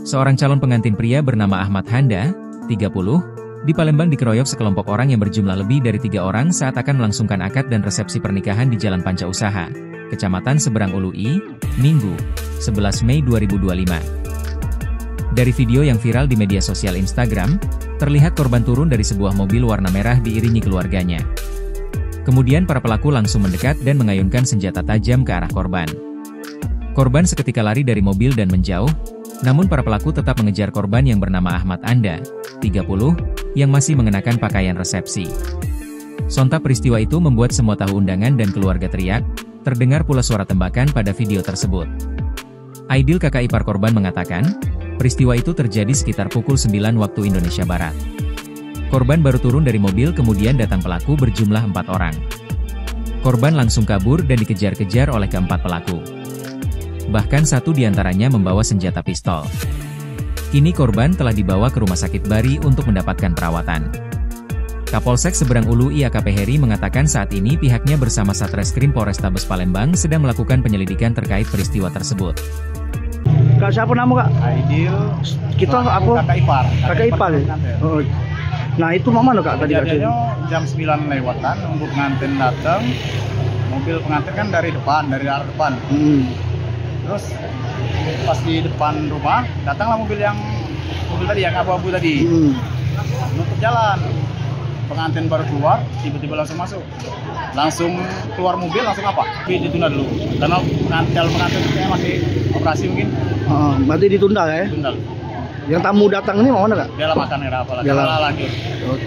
Seorang calon pengantin pria bernama Ahmad Handa, 30, di Palembang dikeroyok sekelompok orang yang berjumlah lebih dari 3 orang saat akan melangsungkan akad dan resepsi pernikahan di Jalan Panca Usaha, Kecamatan Seberang Ului, Minggu, 11 Mei 2025. Dari video yang viral di media sosial Instagram, terlihat korban turun dari sebuah mobil warna merah diiringi keluarganya. Kemudian para pelaku langsung mendekat dan mengayunkan senjata tajam ke arah korban. Korban seketika lari dari mobil dan menjauh, namun para pelaku tetap mengejar korban yang bernama Ahmad Anda, 30, yang masih mengenakan pakaian resepsi. Sontak peristiwa itu membuat semua tahu undangan dan keluarga teriak, terdengar pula suara tembakan pada video tersebut. Aidil, kakak ipar korban, mengatakan, peristiwa itu terjadi sekitar pukul 9 waktu Indonesia Barat. Korban baru turun dari mobil kemudian datang pelaku berjumlah 4 orang. Korban langsung kabur dan dikejar-kejar oleh keempat pelaku. Bahkan satu diantaranya membawa senjata pistol. Kini korban telah dibawa ke Rumah Sakit Bari untuk mendapatkan perawatan. Kapolsek Seberang Ului AKP Heri mengatakan saat ini pihaknya bersama Satreskrim Polrestabes Palembang sedang melakukan penyelidikan terkait peristiwa tersebut. Kak, siapa nama Kak? Aidil. Kita aku kakak ipar. Kakak ipar. Oh. Nah itu mana Kak tadi? Kejadiannya jam 9 lewatan, nunggu pengantin datang. Mobil pengantin kan dari depan, dari arah depan. Terus pas di depan rumah, datanglah mobil tadi yang abu-abu tadi. Nutup jalan. Pengantin baru keluar, tiba-tiba langsung masuk. Langsung keluar mobil, langsung apa? Tapi ditunda dulu. Karena calon pengantin kayaknya masih operasi mungkin. Berarti ditunda ya? Ditunda. Yang tamu datang ini mau mana Kak? Dia lah makan, apa lagi. Dia lah. Lanjut. Oke.